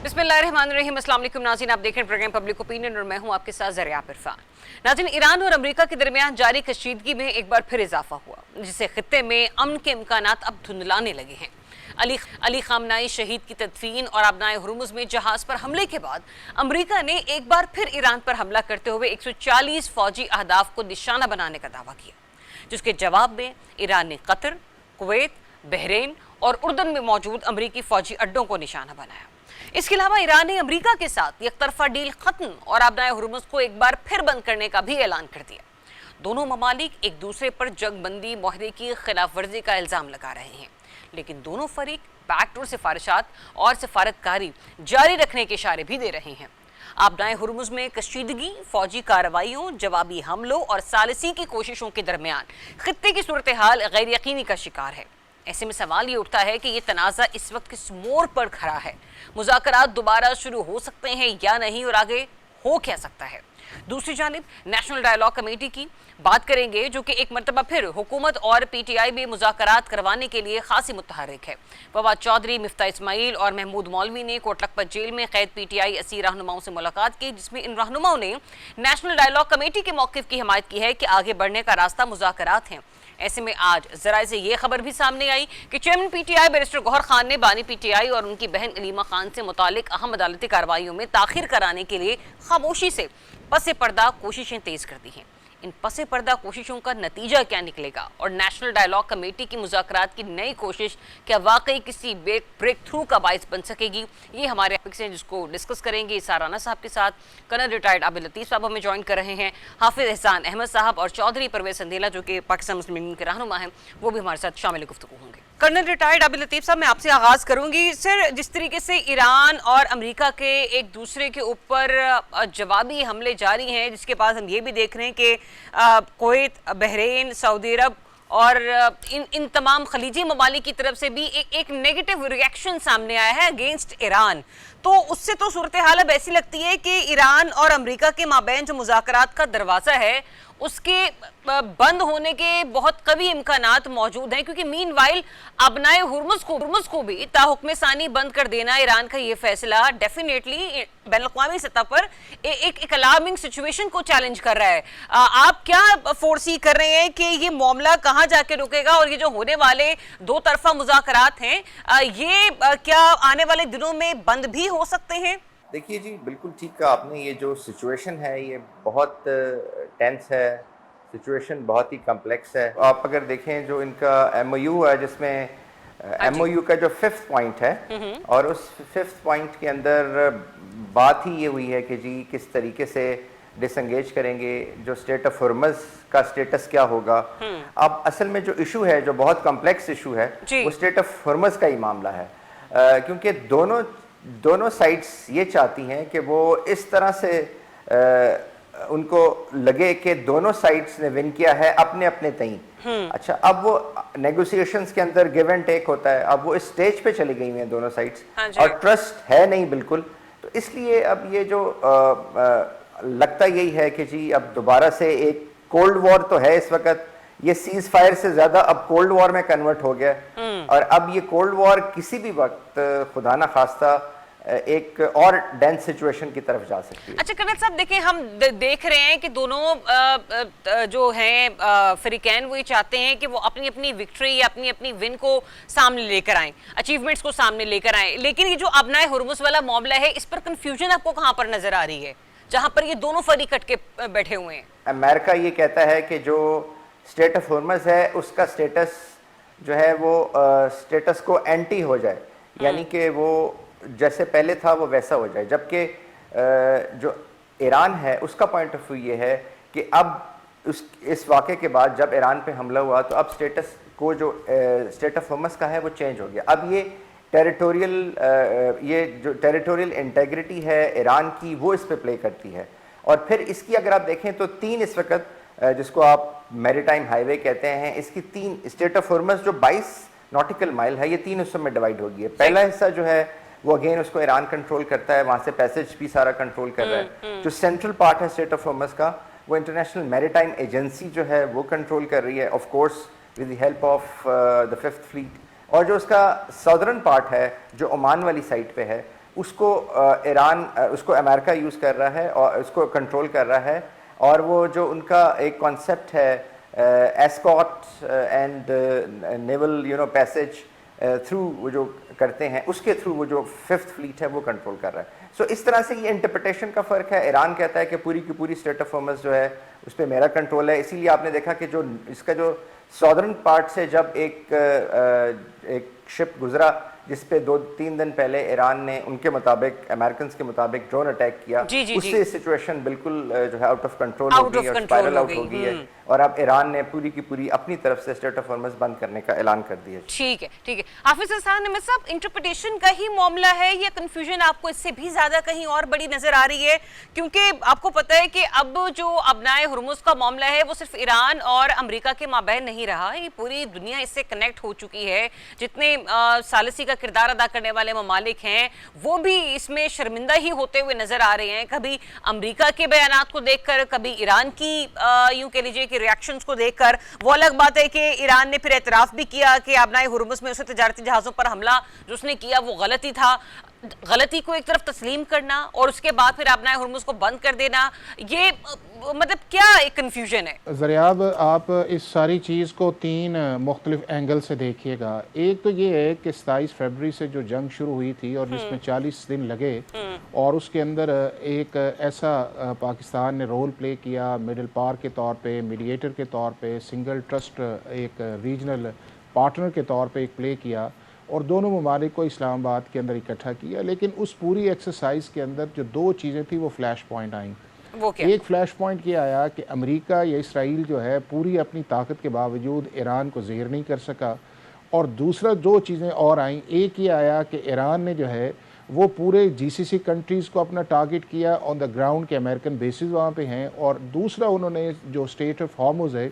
बिस्मिल्लाहिर्रहमानिर्रहीम। अस्सलाम वालेकुम नाज़रीन, आप देख रहे हैं प्रोग्राम पब्लिक ओपिनियन और मैं हूं आपके साथ ज़रिया इरफान। नाज़रीन, ईरान और अमेरिका के दरमियान जारी कशीदगी में एक बार फिर इजाफा हुआ, जिससे खित्ते में अमन के इम्कानात अब धुंधलाने लगे हैं। अली खामनाई शहीद की तदफीन और आबनाए हुर्मुज में जहाज पर हमले के बाद अमेरिका ने एक बार फिर ईरान पर हमला करते हुए 140 फौजी अहदाफ को निशाना बनाने का दावा किया, जिसके जवाब में ईरान ने कतर, कुवैत, बहरीन और उर्दन में मौजूद अमरीकी फौजी अड्डों को निशाना बनाया। इसके अलावा ईरान ने अमेरिका के साथ एकतरफा डील खत्म और आबनाए हुर्मुज को एक बार फिर बंद करने का भी ऐलान कर दिया। दोनों ममालिक एक दूसरे पर जंगबंदी मुआहदे की खिलाफ वर्जी का इल्जाम लगा रहे हैं, लेकिन दोनों फरीक बैकडोर सिफारिशात और सिफारतकारी जारी रखने के इशारे भी दे रहे हैं। आबनाए हुर्मुज में कशीदगी, फौजी कार्रवाइयों, जवाबी हमलों और सालिसी की कोशिशों के दरमियान खित्ते की सूरत हाल गैर यकीनी का शिकार है। ऐसे में सवाल ये उठता है कि ये तनाज़ा इस वक्त किस मोड़ पर खड़ा है, मुज़ाकरात दोबारा शुरू हो सकते हैं या नहीं, और आगे हो क्या सकता है। दूसरी जानिब नेशनल डायलॉग कमेटी की बात करेंगे, जो कि एक मरतबा फिर हुकूमत और पीटीआई में मुज़ाकरात करवाने के लिए खासी मुतहर्रिक है। फवाद चौधरी, मिफ्ता इस्माइल और महमूद मौलवी ने कोट लखपत जेल में कैद पीटीआई असीर रहनुमाओं से मुलाकात की, जिसमें इन रहनुमाओं ने नेशनल डायलॉग कमेटी के मौक़िफ़ की हिमायत की है कि आगे बढ़ने का रास्ता मुज़ाकरात हैं। ऐसे में आज ज़राए से ये खबर भी सामने आई कि chairman PTI barrister Gohar Khan ने बानी पीटीआई और उनकी बहन अलीमा खान से मुतालिक अहम अदालती कार्रवाइयों में ताख़ीर कराने के लिए खामोशी से पसे पर्दा कोशिशें तेज कर दी हैं। इन पसे पर्दा कोशिशों का नतीजा क्या निकलेगा और नेशनल डायलॉग कमेटी की मुज़ाकरात की नई कोशिश क्या वाकई किसी ब्रेक थ्रू का बाइस बन सकेगी, ये हमारे टॉपिक्स हैं जिसको डिस्कस करेंगे साराना साहब के साथ। कर्नल रिटायर्ड आबिद लतीफ़ साहब हमें ज्वाइन कर रहे हैं, हाफिज़ एहसान अहमद साहब और चौधरी परवेज़ संदेला जो कि पाकिस्तान मुस्लिम लीग के रहनुमा हैं, वो भी हमारे साथ शामिल गुफ्तगू होंगे। कर्नल रिटायर्ड आबिद लतीफ़ साहब, मैं आपसे आगाज़ करूंगी। सर, जिस तरीके से ईरान और अमेरिका के एक दूसरे के ऊपर जवाबी हमले जारी हैं, जिसके बाद हम ये भी देख रहे हैं कि कुवैत, बहरीन, सऊदी अरब और इन तमाम खलीजी ममालिक की तरफ से भी एक नेगेटिव रिएक्शन सामने आया है अगेंस्ट ईरान, तो उससे तो सूरत हाल अब ऐसी लगती है कि ईरान और अमेरिका के माबैन जो मुज़ाकरात का दरवाज़ा है उसके बंद होने के बहुत कभी इम्कानात मौजूद हैं, क्योंकि मीनवाइल अबनाए हुर्मुज को भी ताहुक्म सानी बंद कर देना ईरान का ये फैसला डेफिनेटली बैनुल-अक़वामी सतह पर एक अलार्मिंग सिचुएशन को चैलेंज कर रहा है। आप क्या फोरसी कर रहे हैं कि ये मामला कहाँ जाके रुकेगा और ये जो होने वाले दो तरफा मुज़ाकरात हैं ये क्या आने वाले दिनों में बंद भी हो सकते हैं? देखिए जी, बिल्कुल ठीक कहा आपने। ये जो सिचुएशन है ये बहुत टेंस है, सिचुएशन बहुत ही कम्प्लेक्स है। आप अगर देखें जो इनका एमओयू है, जिसमें एमओयू का जो 5th पॉइंट है, और उस 5th पॉइंट के अंदर बात ही ये हुई है कि जी किस तरीके से डिसंगेज करेंगे, जो स्टेट ऑफ हुर्मुज का स्टेटस क्या होगा। अब असल में जो इशू है, जो बहुत कम्प्लेक्स इशू है, वो स्टेट ऑफ हुर्मुज का ही मामला है, क्योंकि दोनों साइड्स ये चाहती हैं कि वो इस तरह से उनको लगे कि दोनों साइड्स ने विन किया है अपने अपने तई। अच्छा, अब वो नेगोशिएशंस के अंदर गिव एंड टेक होता है, अब वो इस स्टेज पे चली गई हैं दोनों साइड्स, और ट्रस्ट है नहीं बिल्कुल। तो इसलिए अब ये जो लगता यही है कि जी अब दोबारा से एक कोल्ड वॉर तो है इस वक्त, ये सीज फायर से ज्यादा अब कोल्ड वॉर में कन्वर्ट हो गया, और अब ये कोल्ड वॉर किसी भी वक्त खुदा ना खास्ता एक और डेंस सिचुएशन की तरफ जा सकती है। अच्छा कर्नल साहब, देखिए हम देख रहे हैं कि दोनों जो हैं फरीकैन वो ये चाहते हैं कि वो अपनी अपनी विक्ट्री या अपनी अपनी विन को सामने लेकर आएं, अचीवमेंट्स को सामने लेकर आएं, लेकिन ये जो अबनाए हुर्मुज वाला मामला है, इस पर कंफ्यूजन आपको कहाँ पर नजर आ रही है, जहां पर ये दोनों फरीक कट के बैठे हुए हैं? अमेरिका ये कहता है कि जो स्टेट ऑफ हुर्मुज है उसका स्टेटस जो है वो स्टेटस को एंटी हो जाए, यानी कि वो जैसे पहले था वो वैसा हो जाए, जबकि जो ईरान है उसका पॉइंट ऑफ व्यू ये है कि अब इस वाक़े के बाद जब ईरान पे हमला हुआ तो अब स्टेटस को जो स्टेट ऑफ हुर्मुज का है वो चेंज हो गया। अब ये जो टेरिटोरियल इंटेग्रिटी है ईरान की वो इस पे प्ले करती है। और फिर इसकी अगर आप देखें तो 3 इस वक्त जिसको आप मैरीटाइम हाईवे कहते हैं, इसकी 3 स्टेट ऑफ हुर्मुज जो 22 नॉटिकल माइल है, ये 3 हिस्सों में डिवाइड हो गई है। पहला हिस्सा जो है वो अगेन उसको ईरान कंट्रोल करता है, वहां से पैसेज भी सारा कंट्रोल कर रहा है। जो सेंट्रल पार्ट है स्टेट ऑफ हुर्मुज का, वो इंटरनेशनल मैरीटाइम एजेंसी जो है वो कंट्रोल कर रही है, of course with the help of the 5th fleet और जो उसका सदर्न पार्ट है जो ओमान वाली साइड पे है उसको ईरान उसको अमेरिका यूज़ कर रहा है और उसको कंट्रोल कर रहा है। और वो जो उनका एक कॉन्सेप्ट है escort and naval passage through वो जो करते हैं उसके थ्रू वो जो फिफ्थ फ्लीट है वो कंट्रोल कर रहा है। सो इस तरह से ये इंटरप्रिटेशन का फ़र्क है। ईरान कहता है कि पूरी की पूरी स्ट्रेट ऑफ हॉर्मुज़ जो है उस पर मेरा कंट्रोल है। इसीलिए आपने देखा कि जो इसका जो सॉदर्न पार्ट से जब एक शिप गुजरा जिस पे 2-3 दिन पहले ईरान ने उनके मुताबिक अमेरिकन के मुताबिक ड्रोन अटैक किया, उससे सिचुएशन बिल्कुल जो है आउट ऑफ कंट्रोल हो गई और स्पाइरल आउट हो गई है और अब ईरान ने पूरी की पूरी अपनी तरफ से स्ट्रेट ऑफ हॉर्मुज़ बंद करने का ऐलान कर दिया। ठीक है हाफिज हसन अहमद साहब, इंटरप्रिटेशन का ही मामला है या कंफ्यूजन आपको इससे भी ज्यादा कहीं और बड़ी नजर आ रही है? क्योंकि आपको पता है कि अब जो अबनाए हुर्मुज़ का मामला है वो सिर्फ ईरान और अमेरिका के माबैन नहीं रहा, ये पूरी दुनिया इससे कनेक्ट हो चुकी है। जितने सालिसी का किरदार अदा करने वाले ममालिक हैं वो भी इसमें शर्मिंदा ही होते हुए नजर आ रहे हैं, कभी अमेरिका के बयानात को देखकर, कभी ईरान की यूं कह लीजिए कि रिएक्शंस को देखकर। वो अलग बात है कि ईरान ने फिर एतराफ भी किया कि अबनाए हुर्मुज़ में उसे तजारती जहाज़ों पर हमला जो उसने किया वो गलती था। गलती को एक तरफ तस्लीम करना और उसके बाद फिर अबनाए हुर्मुज़ को बंद कर देना, ये मतलब क्या एक कन्फ्यूजन है? ज़रियाब, आप इस सारी चीज़ को 3 मुख्तलिफ एंगल से देखिएगा। एक तो ये है कि 27 फरवरी से जो जंग शुरू हुई थी और जिसमें 40 दिन लगे और उसके अंदर एक ऐसा पाकिस्तान ने रोल प्ले किया मिडल पावर के तौर पे, मीडिएटर के तौर पे, सिंगल ट्रस्ट एक रीजनल पार्टनर के तौर पे एक प्ले किया और दोनों ममालिक को इस्लामाबाद के अंदर इकट्ठा किया। लेकिन उस पूरी एक्सरसाइज के अंदर जो 2 चीज़ें थी वो फ्लैश पॉइंट आई। वो क्या? एक फ्लैश पॉइंट ये आया कि अमेरिका या इसराइल जो है पूरी अपनी ताकत के बावजूद ईरान को ज़ेर नहीं कर सका, और दूसरा 2 चीज़ें और आईं। एक ये आया कि ईरान ने जो है वो पूरे जीसीसी कंट्रीज़ को अपना टारगेट किया ऑन द ग्राउंड के अमेरिकन बेसिस वहाँ पे हैं, और दूसरा उन्होंने जो स्ट्रेट ऑफ हॉर्मुज़ है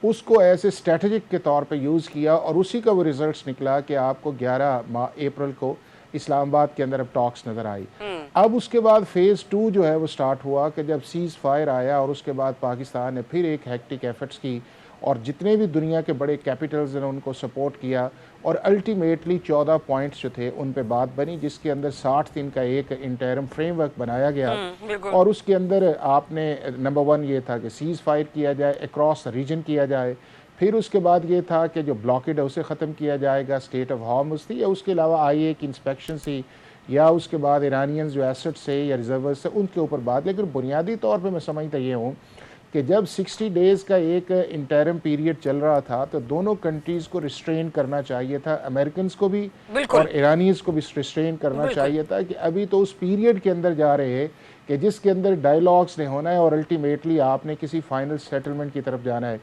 उसको ऐसे स्ट्रेटजिक के तौर पे यूज़ किया और उसी का वो रिजल्ट्स निकला कि आपको 11 अप्रैल को इस्लामाबाद के अंदर अब टॉक्स नज़र आई। अब उसके बाद फ़ेज़ 2 जो है वो स्टार्ट हुआ कि जब सीज़ फायर आया और उसके बाद पाकिस्तान ने फिर एक हेक्टिक एफर्ट्स की और जितने भी दुनिया के बड़े कैपिटल्स ने उनको सपोर्ट किया और अल्टीमेटली 14 पॉइंट्स जो थे उन पे बात बनी, जिसके अंदर 60 दिन का एक इंटरिम फ्रेमवर्क बनाया गया। और उसके अंदर आपने नंबर 1 ये था कि सीज़ फायर किया जाए, अक्रॉस रीजन किया जाए। फिर उसके बाद ये था कि जो ब्लॉकेड है उसे ख़त्म किया जाएगा, स्टेट ऑफ हॉर्मुज़ थी, या उसके अलावा IA की इंस्पेक्शन थी, या उसके बाद ईरानियंस जो एसेट्स से या रिजर्वर्स से उनके ऊपर बात। लेकिन बुनियादी तौर पे मैं समझता ये हूँ कि जब 60 डेज़ का एक इंटरिम पीरियड चल रहा था तो दोनों कंट्रीज़ को रिस्ट्रेन करना चाहिए था, अमेरिकन को भी और ईरानियंस को भी रिस्ट्रेन करना चाहिए था कि अभी तो उस पीरियड के अंदर जा रहे हैं कि जिसके अंदर डायलॉग्स ने होना है और अल्टीमेटली आपने किसी फाइनल सेटलमेंट की तरफ जाना है।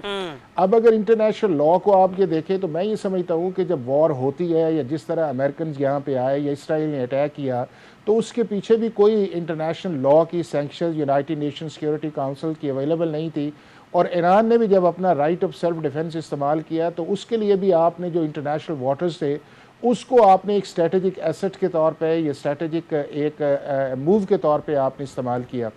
अब अगर इंटरनेशनल लॉ को आप ये देखें तो मैं ये समझता हूँ कि जब वॉर होती है या जिस तरह अमेरिकन यहाँ पे आए या इसराइल ने अटैक किया तो उसके पीछे भी कोई इंटरनेशनल लॉ की sanction United nation security council की अवेलेबल नहीं थी, और ईरान ने भी जब अपना राइट ऑफ सेल्फ डिफेंस इस्तेमाल किया तो उसके लिए भी आपने जो इंटरनेशनल वाटर्स थे उसको आपने एक स्ट्रेटेजिक एसेट के तौर पे या स्ट्रेटेजिक एक मूव के तौर पे आपने इस्तेमाल किया।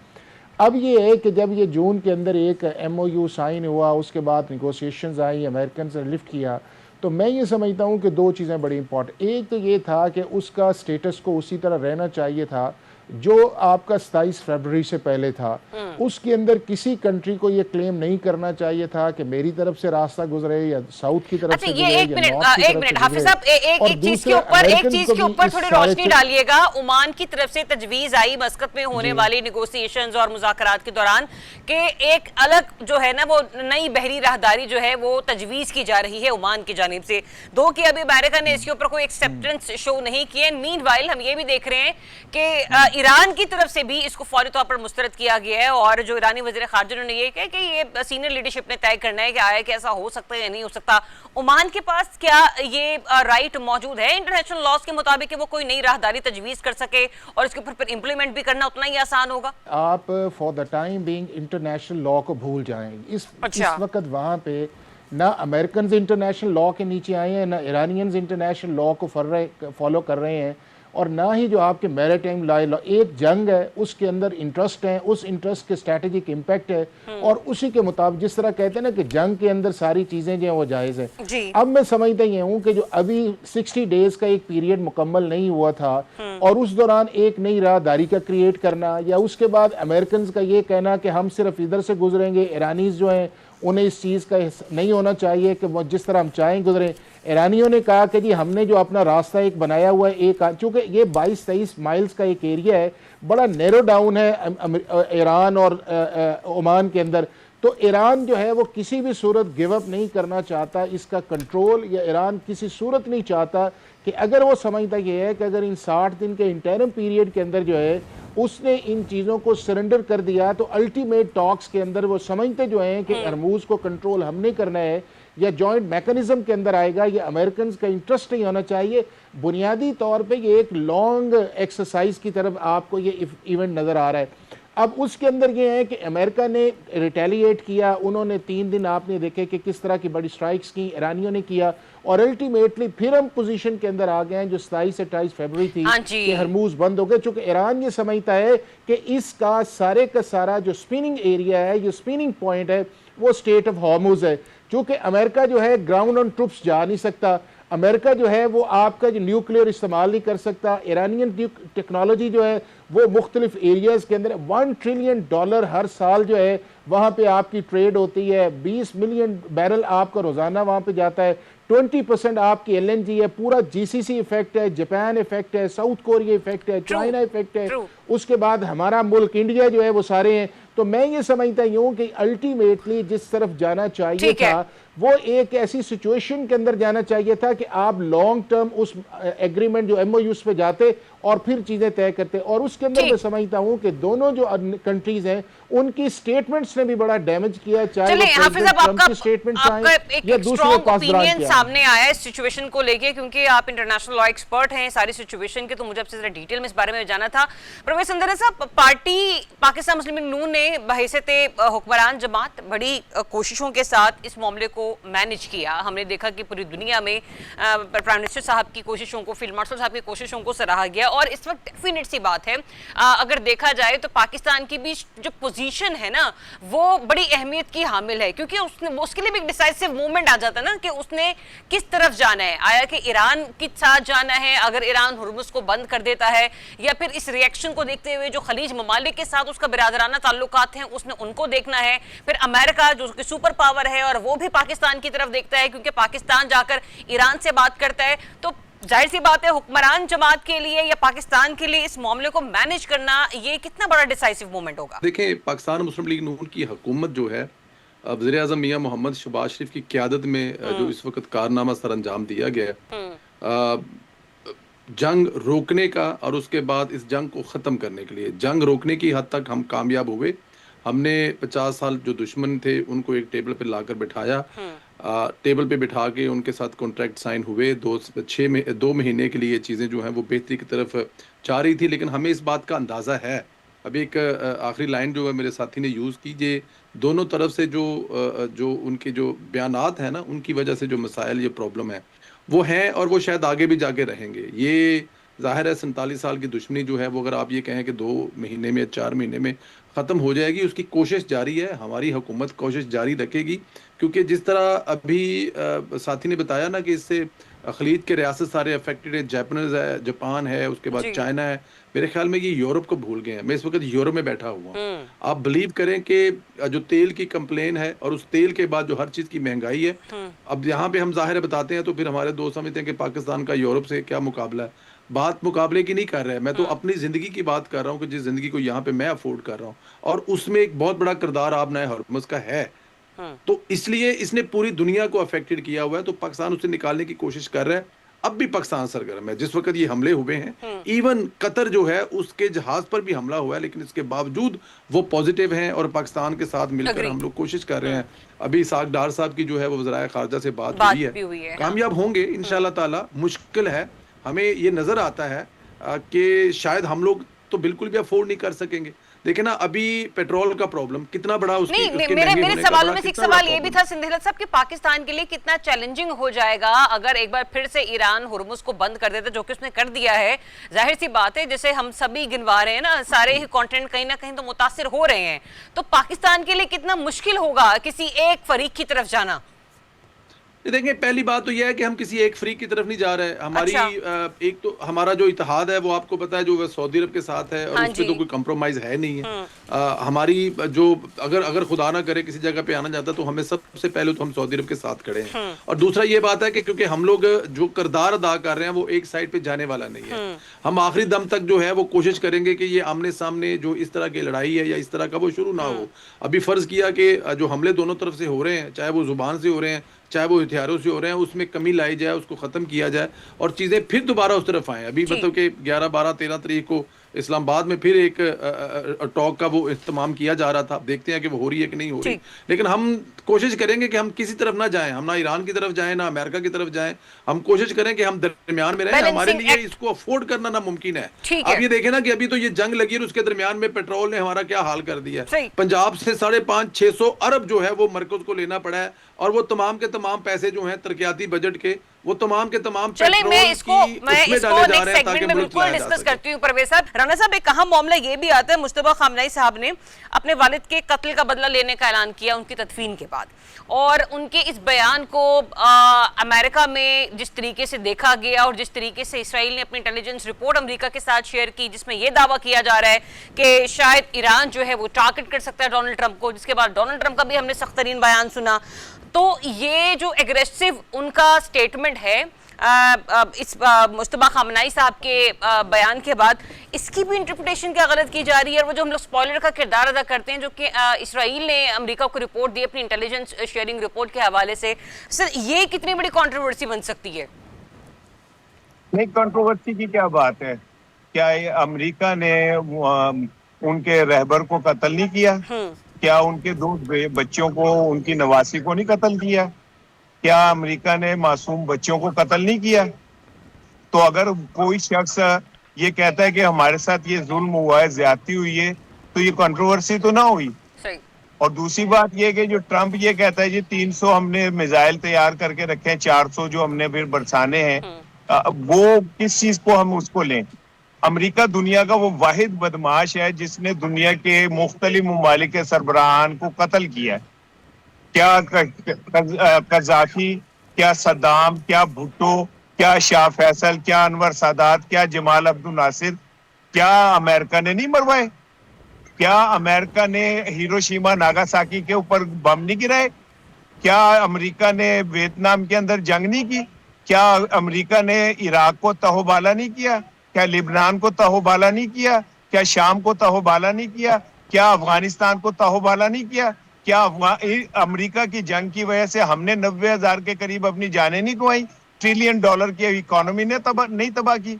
अब ये है कि जब ये जून के अंदर एक MOU साइन हुआ, उसके बाद निगोशिएशंस आई, अमेरिकन ने लिफ्ट किया, तो मैं ये समझता हूँ कि 2 चीज़ें बड़ी इंपॉर्टेंट। एक तो ये था कि उसका स्टेटस को उसी तरह रहना चाहिए था जो आपका 27 फरवरी से पहले था। उसके अंदर किसी कंट्री को ये क्लेम नहीं करना चाहिए था कि मेरी तरफ से रास्ता गुजरे या साउथ की तरफ से गुजरे या नॉर्थ की तरफ से गुजरे। हाफिज साहब, एक चीज के ऊपर थोड़ी रोशनी डालिएगा। ओमान की तरफ से तजवीज आई मस्कत में होने वाली निगोसिएशंस और मुज़ाकरात के दौरान कि एक अलग जो है ना वो नई बहरी राहदारी जो है वो तजवीज की जा रही है ओमान की जानिब से, दो कि अभी अमेरिका ने इसके ऊपर कोई एक्सेप्टेंस शो नहीं किए। मीनवाइल हम ये भी देख रहे हैं कि ईरान की तरफ से भी इसको फौरी तौर पर मुस्तरद किया गया है और जो ईरानी वज़ीर ख़ारजा ने ये कहा कि ये सीनियर लीडरशिप ने तय करना है कि आया कि ऐसा हो सकता है या नहीं हो सकता। ओमान के पास क्या ये राइट मौजूद है इंटरनेशनल लॉज के मुताबिक कि वो कोई नई राहदारी तजवीज़ कर सके और इसके ऊपर फिर इंप्लीमेंट भी करना उतना ही आसान होगा? आप for the time being international law को भूल जाएं। इस वक्त वहाँ पे ना अमेरिकन इंटरनेशनल लॉ के नीचे आए हैं, ना ईरानियंस इंटरनेशनल लॉ को फॉलो कर रहे हैं, और ना ही जो आपके मैरीटाइम लॉ, एक जंग है उसके अंदर इंटरेस्ट है, उस इंटरेस्ट के स्ट्रेटेजिक इम्पैक्ट है, और उसी के मुताबिक जिस तरह कहते हैं ना कि जंग के अंदर सारी चीजें जो है वो जायज़ है। अब मैं समझता ये हूँ कि जो अभी 60 डेज का एक पीरियड मुकम्मल नहीं हुआ था और उस दौरान एक नई राहदारी का क्रिएट करना, या उसके बाद अमेरिकन का ये कहना कि हम सिर्फ इधर से गुजरेंगे, ईरानीज जो हैं उन्हें इस चीज़ का नहीं होना चाहिए कि वो जिस तरह हम चाहें गुजरें। ईरानियों ने कहा कि जी हमने जो अपना रास्ता एक बनाया हुआ है, एक चूँकि ये 22-23 माइल्स का एक एरिया है, बड़ा नैरो डाउन है ईरान और ओमान के अंदर, तो ईरान जो है वो किसी भी सूरत गिव अप नहीं करना चाहता इसका कंट्रोल, या ईरान किसी सूरत नहीं चाहता कि अगर वो समझता ये है कि अगर इन 60 दिन के इंटरम पीरियड के अंदर जो है उसने इन चीज़ों को सरेंडर कर दिया तो अल्टीमेट टॉक्स के अंदर वो समझते जो हैं कि हरमूज को कंट्रोल हमने करना है या जॉइंट मैकेनिज्म के अंदर आएगा, ये अमेरिकन का इंटरेस्ट नहीं होना चाहिए। बुनियादी तौर पे ये एक लॉन्ग एक्सरसाइज की तरफ आपको ये इवेंट नज़र आ रहा है। अब उसके अंदर ये है कि अमेरिका ने रिटेलिएट किया, उन्होंने 3 दिन आपने देखे कि किस तरह की बड़ी स्ट्राइक्स की ईरानियों ने किया, और अल्टीमेटली फिर हम पोजीशन के अंदर आ गए हैं जो 27 से 28 फरवरी थी कि हरमूज बंद हो गए, चूंकि ईरान ये समझता है कि इसका सारे का सारा जो स्पिनिंग एरिया है, जो स्पिनिंग पॉइंट है, वो स्टेट ऑफ हॉर्मुज है। चूंकि अमेरिका जो है ग्राउंड ऑन ट्रुप्स जा नहीं सकता, अमेरिका जो है वो आपका जो न्यूक्लियर इस्तेमाल नहीं कर सकता, ईरानियन टेक्नोलॉजी जो है वो मुख्तलिफ एरियाज़ के अंदर $1 ट्रिलियन हर साल जो है वहाँ पे आपकी ट्रेड होती है, 20 मिलियन बैरल आपका रोज़ाना वहाँ पे जाता है, 20% आपकी LNG है, पूरा GCC इफेक्ट है, जापान इफेक्ट है, साउथ कोरिया इफेक्ट है, चाइना इफेक्ट है, उसके बाद हमारा मुल्क इंडिया जो है वो सारे हैं। तो मैं ये समझता हूँ कि अल्टीमेटली जिस तरफ जाना चाहिए था वो एक ऐसी सिचुएशन के अंदर जाना चाहिए था कि आप लॉन्ग टर्म उस एग्रीमेंट जो MOUs पे जाते और फिर चीजें तय करते, और उसके अंदर मैं समझता हूँ कि दोनों जो कंट्रीज हैं उनकी स्टेटमेंट्स ने भी बड़ा डैमेज किया, चाहे वो स्टेटमेंट्स आए या दूसरे ओपिनियन सामने आया इस सिचुएशन को लेके, क्योंकि आप इंटरनेशनल लॉ एक्सपर्ट हैं सारी सिचुएशन के, तो मुझे आपसे जरा डिटेल में इस बारे में जाना था। प्रोफेसर अंदर साहब, पार्टी पाकिस्तान मुस्लिम लीग नून ने बहैसियत हुक्मरान जमात बड़ी कोशिशों के साथ इस मामले को मैनेज किया। हमने देखा कि पूरी दुनिया में प्राइम मिनिस्टर साहब की कोशिशों को, फील्ड मार्शल साहब की कोशिशों को सराहा गया, और इस वक्त डेफिनेट सी बात है अगर देखा जाए तो पाकिस्तान की भी जो पोजीशन है ना वो बड़ी अहमियत की हामिल है, क्योंकि उसके लिए भी एक डिसाइसिव मूवमेंट आ जाता है ना कि उसने किस तरफ जाना है, आया कि ईरान के साथ जाना है, अगर ईरान हुर्मुज को बंद कर देता है, या फिर इस रिएक्शन को देखते हुए जो खलीज ममालिक के साथ उसका बिरादराना ताल्लुकात हैं उसने उनको देखना है, फिर अमेरिका जो कि सुपर पावर है और वो भी पाकिस्तान की तरफ देखता है, क्योंकि पाकिस्तान जाकर ईरान से बात करता है। तो जाहिर सी बात है हुक्मरान जमात के लिए या पाकिस्तान के लिए इस मामले को मैनेज करना ये कितना बड़ा डिसाइसिव मोमेंट होगा। देखें, पाकिस्तान मुस्लिम लीग नून की हुकूमत जो है वज़ीर आज़म मियां मोहम्मद शहबाज शरीफ की क़यादत में जो इस वक्त कारनामा सर अंजाम दिया गया है जंग रोकने का, और उसके बाद इस जंग को ख़त्म करने के लिए, जंग रोकने की हद तक हम कामयाब हुए। हमने 50 साल जो दुश्मन थे उनको एक टेबल पे लाकर बिठाया, टेबल पे बिठा के उनके साथ कॉन्ट्रैक्ट साइन हुए, 2 महीने के लिए चीज़ें जो हैं वो बेहतरी की तरफ जा रही थी। लेकिन हमें इस बात का अंदाज़ा है, अभी एक आखिरी लाइन जो है मेरे साथी ने यूज़ की, जे दोनों तरफ से जो उनके जो बयानात हैं ना, उनकी वजह से जो मसाइल, ये प्रॉब्लम है वो हैं, और वो शायद आगे भी जाके रहेंगे। ये ज़ाहिर है 47 साल की दुश्मनी जो है वो अगर आप ये कहें कि 2 महीने में 4 महीने में ख़त्म हो जाएगी, उसकी कोशिश जारी है, हमारी हुकूमत कोशिश जारी रखेगी। क्योंकि जिस तरह अभी साथी ने बताया ना कि इससे खलीज के रियासत सारे अफेक्टेड है, जापान है, उसके बाद चाइना है, मेरे ख्याल में ये यूरोप को भूल गए हैं। मैं इस वक्त यूरोप में बैठा हुआ हूँ, आप बिलीव करें कि जो तेल की कंप्लेन है और उस तेल के बाद जो हर चीज़ की महंगाई है, अब यहाँ पे हम ज़ाहिर बताते हैं तो फिर हमारे दोस्त समझते हैं कि पाकिस्तान का यूरोप से क्या मुकाबला है। बात मुकाबले की नहीं कर रहा है, मैं तो अपनी ज़िंदगी की बात कर रहा हूँ कि जिस ज़िंदगी को यहाँ पे मैं अफोर्ड कर रहा हूँ, और उसमें एक बहुत बड़ा किरदार आपने हुर्मुज का है, तो इसलिए इसने पूरी दुनिया को अफेक्टेड किया हुआ है। तो पाकिस्तान उसे निकालने की कोशिश कर रहा है। अब भी पाकिस्तान सरगर्म है। जिस वक्त ये हमले हुए हैं, इवन कतर जो है उसके जहाज पर भी हमला हुआ है, लेकिन इसके बावजूद वो पॉजिटिव हैं और पाकिस्तान के साथ मिलकर हम लोग कोशिश कर रहे हैं। अभी इसाक डार साहब की जो है वो वज़ीर खारजा से बात हुई है, कामयाब होंगे इंशाल्लाह ताला। मुश्किल है, हमें ये नजर आता है कि शायद हम लोग तो बिल्कुल भी अफोर्ड नहीं कर सकेंगे। देखिए ना, अभी पेट्रोल का प्रॉब्लम कितना बड़ा, उसकी नहीं, उसके मेरे महंगे मेरे होने का सवालों बड़ा में से एक कितना सवाल बड़ा ये भी प्रॉब्लम था सिंधिलत साहब कि पाकिस्तान के लिए कितना चैलेंजिंग हो जाएगा अगर एक बार फिर से ईरान हुर्मुज को बंद कर देता, जो कि उसने कर दिया है। जाहिर सी बात है, जैसे हम सभी गिनवा रहे हैं ना, सारे ही कंटेंट कहीं ना कहीं तो मुतासिर हो रहे हैं, तो पाकिस्तान के लिए कितना मुश्किल होगा किसी एक फरीक की तरफ जाना। देखिए, पहली बात तो यह है कि हम किसी एक फ्रीक की तरफ नहीं जा रहे हैं। हमारी अच्छा। एक तो हमारा जो इत्तेहाद है वो आपको पता है, जो वह सऊदी अरब के साथ है, और हाँ उस पे जी। तो कोई कंप्रोमाइज है नहीं है। हमारी जो अगर अगर खुदा ना करे किसी जगह पे आना चाहता तो हमें सबसे पहले तो हम सऊदी अरब के साथ खड़े हैं। और दूसरा ये बात है कि क्योंकि हम लोग जो किरदार अदा कर रहे हैं वो एक साइड पे जाने वाला नहीं है। हम आखिरी दम तक जो है वो कोशिश करेंगे कि ये आमने सामने जो इस तरह की लड़ाई है या इस तरह का वो शुरू ना हो। अभी फर्ज किया कि जो हमले दोनों तरफ से हो रहे हैं, चाहे वो जुबान से हो रहे हैं चाहे वो हथियारों से हो रहे हैं, उसमें कमी लाई जाए, उसको खत्म किया जाए और चीजें फिर दोबारा उस तरफ आए। अभी मतलब कि 11, 12, 13 तारीख को इस्लामाबाद में फिर एक टॉक का वो इस्तेमाम किया जा रहा था। देखते हैं कि वो हो रही है कि नहीं हो रही, लेकिन हम कोशिश करेंगे कि हम किसी तरफ ना जाएं, हम ना ईरान की तरफ जाएं ना अमेरिका की तरफ जाएं। हम कोशिश करें कि हम दरमियान में रहें। हमारे लिए इसको अफोर्ड करना नामुमकिन है। आप ये देखें ना कि अभी तो ये जंग लगी है, उसके दरमियान में पेट्रोल ने हमारा क्या हाल कर दिया है। पंजाब से 550-600 अरब जो है वो मरकज को लेना पड़ा है, और वो तमाम के तमाम पैसे जो हैं तरक्याती बजट के, वो तमाम के तमाम चले मैं इसको नेक्स्ट सेगमेंट में बिल्कुल डिस्कस करती हूँ। परवेज साहब, राना साहब, एक अहम मामला ये भी आता है, मुश्तबा खामनेई साहब ने अपने वालिद के कत्ल का बदला लेने का ऐलान किया उनकी तदफीन के बाद, और उनके इस बयान को अमेरिका में जिस तरीके से देखा गया और जिस तरीके से इसराइल ने अपनी इंटेलिजेंस रिपोर्ट अमेरिका के साथ शेयर की, जिसमें यह दावा किया जा रहा है कि शायद ईरान जो है वो टारगेट कर सकता है डोनाल्ड ट्रंप को, जिसके बाद डोनाल्ड ट्रंप का भी हमने सख्त तरीन बयान सुना। तो ये जो एग्रेसिव उनका स्टेटमेंट है इस मुश्तबा खामनेई साहब के बयान के बाद, इसकी भी इंटरप्रिटेशन क्या गलत की जा रही है? और वो जो हम लोग स्पॉइलर का किरदार अदा करते हैं, जो कि इसराइल ने अमेरिका को रिपोर्ट दी अपनी इंटेलिजेंस शेयरिंग रिपोर्ट के हवाले से, सर ये कितनी बड़ी कंट्रोवर्सी बन सकती है? नहीं, कंट्रोवर्सी की क्या बात है? क्या अमेरिका ने उनके रहबर को कत्ल नहीं किया? क्या उनके 2 बच्चों को, उनकी नवासी को नहीं कत्ल किया? क्या अमेरिका ने मासूम बच्चों को कत्ल नहीं किया? तो अगर कोई शख्स ये कहता है कि हमारे साथ ये जुल्म हुआ है, ज्यादती हुई है, तो ये कंट्रोवर्सी तो ना हुई। सही। और दूसरी बात ये कि जो ट्रंप ये कहता है जी 300 हमने मिसाइल तैयार करके रखे हैं, 400 जो हमने फिर बरसाने हैं, वो किस चीज को हम उसको लें? अमेरिका दुनिया का वो वाहिद बदमाश है जिसने दुनिया के मुख्तलिफ ममालिक के सरबराहान को कत्ल किया। क्या कज़ाफी, क्या सद्दाम, क्या भुट्टो, क्या शाह फैसल, क्या अनवर सादात, क्या जमाल अब्दुल नासिर, क्या अमेरिका ने नहीं मरवाए? क्या अमेरिका ने हिरोशिमा नागासाकी के ऊपर बम नहीं गिराए? क्या अमेरिका ने वियतनाम के अंदर जंग नहीं की? क्या अमेरिका ने इराक को तहोबाला नहीं किया? क्या लिबनान को तहोबाला नहीं किया? क्या शाम को तहोबाला नहीं किया? क्या अफगानिस्तान को तहोबाला नहीं किया? क्या अमेरिका की जंग की वजह से हमने 90,000 के करीब अपनी जानें नहीं गंवाई? $1 ट्रिलियन की इकोनॉमी ने नहीं तबाह की।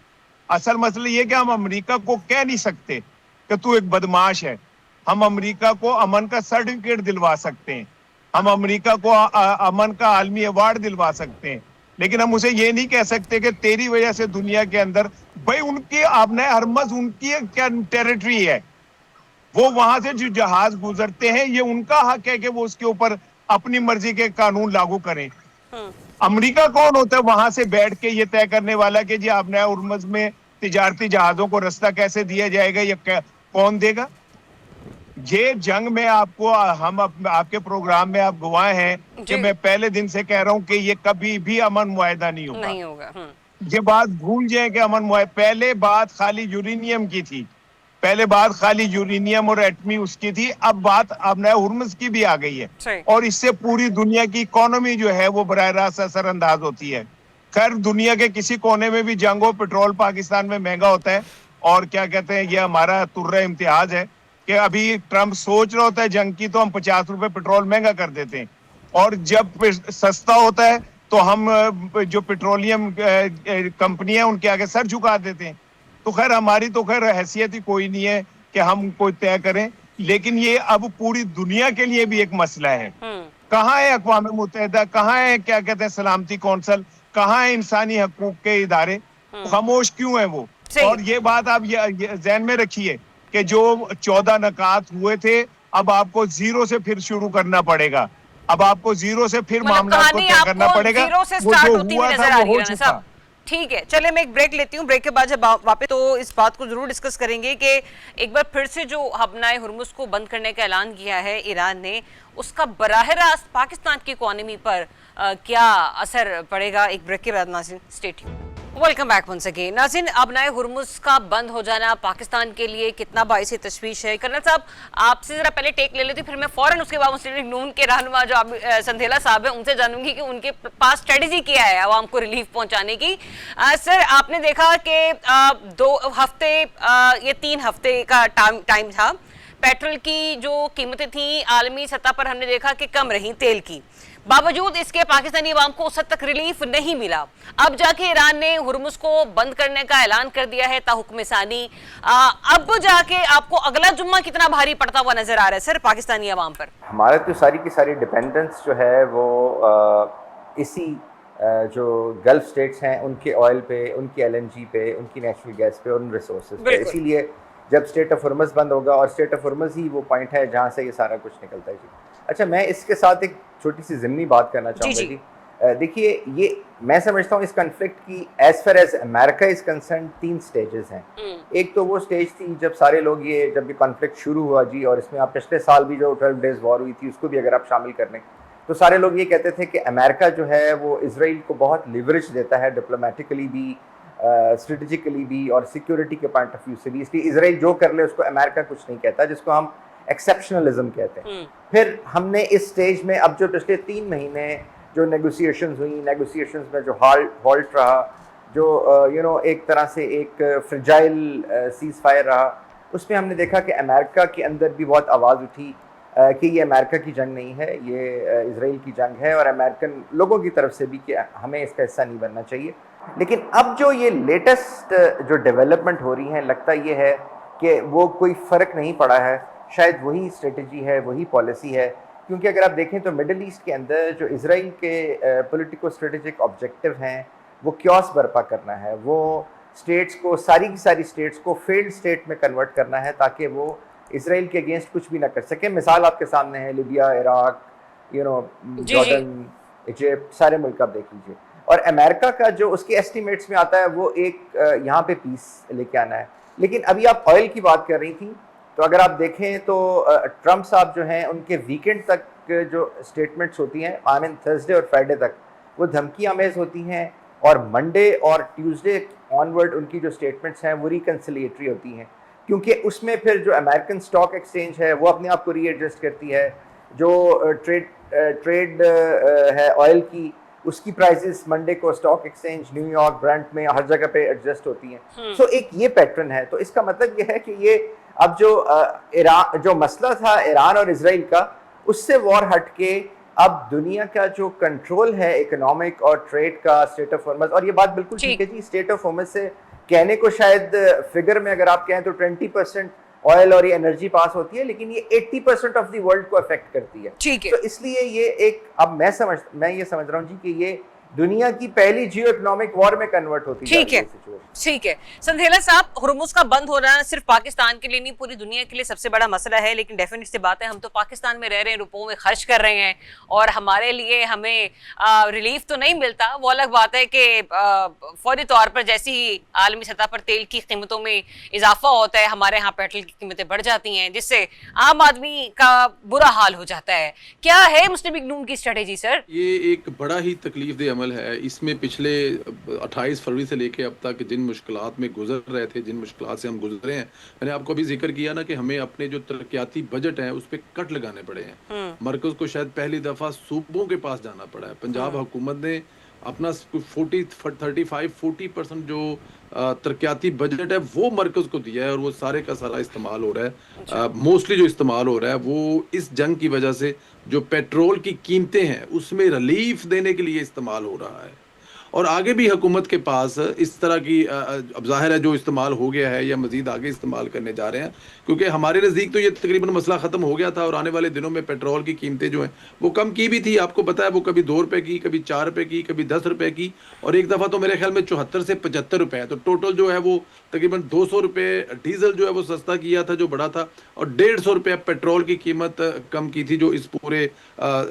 असल मसला ये कि हम अमेरिका को कह नहीं सकते कि तू एक बदमाश है। हम अमेरिका को अमन का सर्टिफिकेट दिलवा सकते हैं, हम अमेरिका को अमन का आलमी अवार्ड दिलवा सकते हैं, लेकिन हम उसे ये नहीं कह सकते कि तेरी वजह से दुनिया के अंदर, भाई उनकी आपने हरमज उनकी क्या टेरिटरी है, वो वहां से जो जहाज गुजरते हैं ये उनका हक है कि वो उसके ऊपर अपनी मर्जी के कानून लागू करें। अमेरिका कौन होता है वहां से बैठ के ये तय करने वाला कि जी आपने हरमज में तिजारती जहाजों को रास्ता कैसे दिया जाएगा, ये कौन देगा? ये जंग में आपको हम आपके प्रोग्राम में आप गवाह हैं कि मैं पहले दिन से कह रहा हूं कि ये कभी भी अमन मुआहिदा नहीं होगा। ये बात भूल जाए कि अमन मुआहिदा, पहले बात खाली यूरेनियम की थी, पहले बात खाली यूरेनियम और एटमी उसकी थी, अब बात अब हुर्मुज की भी आ गई है, और इससे पूरी दुनिया की इकोनॉमी जो है वो बराह रास्त असरअंदाज होती है। खैर दुनिया के किसी कोने में भी जंग हो, पेट्रोल पाकिस्तान में महंगा होता है, और क्या कहते हैं ये हमारा तुर्रा इम्तियाज है कि अभी ट्रंप सोच रहा होता है जंग की तो हम 50 रुपए पेट्रोल महंगा कर देते हैं, और जब सस्ता होता है तो हम जो पेट्रोलियम कंपनी है उनके आगे सर झुका देते हैं। तो खैर हमारी तो खैर हैसियत ही कोई नहीं है कि हम कोई तय करें, लेकिन ये अब पूरी दुनिया के लिए भी एक मसला है। कहाँ है अक़वाम मुत्तहिदा, कहाँ है क्या कहते हैं सलामती कौंसल, कहाँ है इंसानी हकूक के इदारे, खामोश क्यों है वो? और ये बात आप जहन में रखिए कि जो 14 नकात हुए थे अब आपको जीरो से फिर शुरू करना पड़ेगा, अब आपको जीरो से फिर मतलब मामला को कहानी तय करना आपको पड़ेगा। जीरो से वो स्टार्ट जो होती हुआ हुई था नजर आ वो रही है हो राणा चुका। साहब। ठीक है, चले मैं एक ब्रेक लेती हूँ। ब्रेक के बाद जब वापस तो इस बात को जरूर डिस्कस करेंगे कि एक बार फिर से जो हमनाए हुर्मुज को बंद करने का ऐलान किया है ईरान ने, उसका बराह रास्त पाकिस्तान की इकोनॉमी पर क्या असर पड़ेगा। एक ब्रेक के बाद नाज़रीन stay tuned. Welcome back once again. नाज़रीन, अपनाए हुर्मुज का बंद हो जाना पाकिस्तान के लिए कितना बाइस तशवीश है। कर्नल साहब, आपसे जरा पहले टेक ले लेती, फिर मैं फौरन उसके बाद मुस्लिम लीग नून के रहनुमा जो संधेला साहब है उनसे जानूंगी कि उनके पास स्ट्रेटेजी क्या है आवाम को रिलीफ पहुंचाने की। सर, आपने देखा कि 2 हफ्ते ये 3 हफ्ते का टाइम था। पेट्रोल की जो कीमतें थी आलमी सतह पर हमने देखा कि कम रही तेल की, बावजूद इसके पाकिस्तानी अवाम को उस हद तक रिलीफ नहीं मिला। अब जाके ईरान ने हुर्मुज को बंद करने का ऐलान कर दिया है ताहुक्म सानी। अब जाके आपको अगला जुम्मा कितना भारी पड़ता हुआ नजर आ रहा है सर पाकिस्तानी अवाम पर? हमारा तो सारी की सारी डिपेंडेंस जो है वो इसी जो गल्फ स्टेट्स हैं उनके ऑयल पे, उनकी एलएनजी पे, उनकी नेचुरल गैस पे और उन रिसोर्सेज पे। इसीलिए जब स्टेट ऑफ हुर्मुज बंद होगा, और स्टेट ऑफ हुर्मुज ही वो पॉइंट है जहाँ से ये सारा कुछ निकलता है जी। अच्छा, मैं इसके साथ एक छोटी सी ज़िमनी बात करना चाहूँगा जी। देखिए, ये मैं समझता हूँ इस कन्फ्लिक्ट की as far as America is concern 3 stages हैं। एक तो वो स्टेज थी जब सारे लोग जब ये कन्फ्लिक्ट शुरू हुआ जी, और इसमें आप पिछले साल भी जो 12 डेज वॉर हुई थी उसको भी अगर आप शामिल कर लें, तो सारे लोग ये कहते थे कि अमेरिका जो है वो इसराइल को बहुत लिवरेज देता है, डिप्लोमेटिकली भी, स्ट्रेटेजिकली भी, और सिक्योरिटी के पॉइंट ऑफ व्यू से भी। इसलिए इसराइल जो कर ले उसको अमेरिका कुछ नहीं कहता, जिसको हम एक्सेप्शनलिज्म कहते हैं। फिर हमने इस स्टेज में अब जो पिछले 3 महीने जो नेगोशिएशंस हुई, नेगोशिएशंस में जो हॉल्ट रहा, जो एक तरह से एक फ्रिजाइल सीज फायर रहा, उसमें हमने देखा कि अमेरिका के अंदर भी बहुत आवाज़ उठी कि ये अमेरिका की जंग नहीं है, ये इसराइल की जंग है, और अमेरिकन लोगों की तरफ से भी कि हमें इसका हिस्सा नहीं बनना चाहिए। लेकिन अब जो ये लेटेस्ट जो डेवलपमेंट हो रही है, लगता ये है कि वो कोई फ़र्क नहीं पड़ा है, शायद वही स्ट्रेटजी है, वही पॉलिसी है। क्योंकि अगर आप देखें तो मिडल ईस्ट के अंदर जो इसराइल के पॉलिटिको स्ट्रेटेजिक ऑब्जेक्टिव हैं वो क्योस बर्पा करना है, वो स्टेट्स को, सारी की सारी स्टेट्स को फेल्ड स्टेट में कन्वर्ट करना है ताकि वो इसराइल के अगेंस्ट कुछ भी ना कर सके। मिसाल आपके सामने है लिबिया, इराक, जॉर्डन, इजिप्ट, सारे मुल्क आप देख लीजिए। और अमेरिका का जो उसके एस्टिमेट्स में आता है वो एक यहाँ पे पीस लेके आना है। लेकिन अभी आप ऑयल की बात कर रही थी, तो अगर आप देखें तो ट्रम्प साहब जो हैं उनके वीकेंड तक जो स्टेटमेंट्स होती हैं, आई मीन थर्सडे और फ्राइडे तक, वो धमकी आमेज होती हैं, और मंडे और ट्यूसडे ऑनवर्ड उनकी जो स्टेटमेंट्स हैं वो रिकन्सिलिएटरी होती हैं। क्योंकि उसमें फिर जो अमेरिकन स्टॉक एक्सचेंज है वो अपने आप को रीएडजस्ट करती है, जो ट्रेड है ऑयल की, उसकी प्राइसेस मंडे को स्टॉक एक्सचेंज न्यूयॉर्क, ब्रेंट में, हर जगह पे एडजस्ट होती हैं। सो एक ये पैटर्न है। तो इसका मतलब ये है कि ये अब जो मसला था ईरान और इसराइल का, उससे वॉर हट के अब दुनिया का जो कंट्रोल है इकोनॉमिक और ट्रेड का, स्टेट ऑफ हुर्मुज, और ये बात बिल्कुल ठीक है जी, स्टेट ऑफ हुर्मुज से कहने को शायद फिगर में अगर आप कहें तो 20% ऑयल और ये एनर्जी पास होती है, लेकिन ये 80% ऑफ द वर्ल्ड को अफेक्ट करती है। ठीक है। तो इसलिए ये एक, अब मैं ये समझ रहा हूँ जी कि ये दुनिया की पहली जियो इकोनॉमिक वॉर में कन्वर्ट होती है। ठीक है संधेला साहब, हुर्मुज का बंद होना सिर्फ पाकिस्तान के लिए नहीं पूरी दुनिया के लिए सबसे बड़ा मसला है। लेकिन डेफिनेट सी बात है, हम तो पाकिस्तान में रह रहे हैं, रुपयों में खर्च कर रहे हैं, और हमारे लिए हमें रिलीफ तो नहीं मिलता। वो अलग बात है कि फौरी तौर पर जैसे ही आलमी सतह पर तेल की कीमतों में इजाफा होता है, हमारे यहाँ पेट्रोल की कीमतें बढ़ जाती हैं, जिससे आम आदमी का बुरा हाल हो जाता है। क्या है मुस्लिम लीग नून की स्ट्रेटेजी सर? ये एक बड़ा ही तकलीफ अमल है। इसमें पिछले 28 फरवरी से लेके अब तक जिन मुश्किलात में गुजर रहे थे, जिन मुश्किलात से हम गुजरे हैं, मैंने आपको अभी जिक्र किया ना कि हमें अपने जो तरक्याती बजट हैं उस पर कट लगाने पड़े हैं। मरकज को शायद पहली दफा सूबों के पास जाना पड़ा है। पंजाब हुकूमत ने अपना 35-40% जो तरक्याती बजट है वो मरकज को दिया है, और वो सारे का सारा इस्तेमाल हो रहा है। मोस्टली जो इस्तेमाल हो रहा है वो इस जंग की वजह से जो पेट्रोल की कीमतें हैं उसमें रिलीफ देने के लिए इस्तेमाल हो रहा है। और आगे भी हुकूमत के पास इस तरह की अब जाहिर है जो इस्तेमाल हो गया है या मजीद आगे इस्तेमाल करने जा रहे हैं, क्योंकि हमारे नज़दीक तो ये तकरीबन मसला ख़त्म हो गया था और आने वाले दिनों में पेट्रोल की कीमतें जो हैं वो कम की भी थी। आपको पता है वो कभी 2 रुपए की, कभी 4 रुपए की, कभी 10 रुपए की, और एक दफ़ा तो मेरे ख्याल में 74 से 75 रुपए है। तो टोटल जो है वो तकरीबन 200 रुपए डीजल जो है वो सस्ता किया था जो बढ़ा था, और 150 रुपये पेट्रोल की कीमत कम की थी जो इस पूरे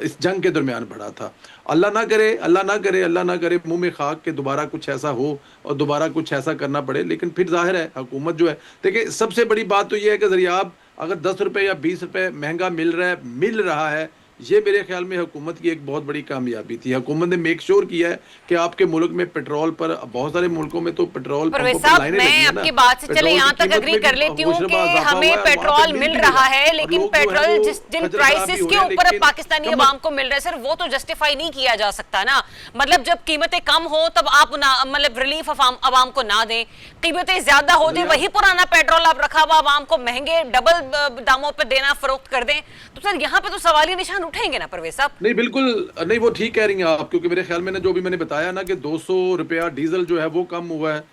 इस जंग के दरमियान बढ़ा था। अल्लाह ना करे, अल्लाह ना करे, अल्लाह ना करे मुंह में खाक के दोबारा कुछ ऐसा हो और दोबारा कुछ ऐसा करना पड़े। लेकिन फिर जाहिर है हुकूमत जो है, देखिए सबसे बड़ी बात तो ये है कि ज़रियाब अगर 10 रुपये या 20 रुपये महंगा मिल रहा है, ये मेरे ख्याल में हुकूमत की एक बहुत बड़ी कामयाबी थी। हुकूमत ने मेक श्योर किया है कि आपके मुल्क में पेट्रोल पर, बहुत सारे मुल्कों में तो पेट्रोल परवेज साहब, मैं आपकी बात से चले यहाँ तक अग्री कर लेती हूँ कि हमें पेट्रोल मिल रहा है, लेकिन पेट्रोल जिन प्राइसेस के ऊपर अब पाकिस्तानी अवाम को मिल रहा है सर, वो तो जस्टिफाई नहीं किया जा सकता ना। मतलब जब कीमतें कम हो तब आप मतलब रिलीफ अवाम को ना दें, कीमतें ज्यादा हो जाए वही पुराना पेट्रोल आप रखा हुआ अवाम को महंगे डबल दामों पे देना फरोख्त कर दें, तो सर यहाँ पे तो सवाल निशान उठेंगे ना परवेज साहब। नहीं बिल्कुल नहीं, वो ठीक कह रही हैं आप, क्योंकि मेरे ख्याल में ना जो भी मैंने बताया ना कि 200 रुपया डीजल जो है वो कम हुआ है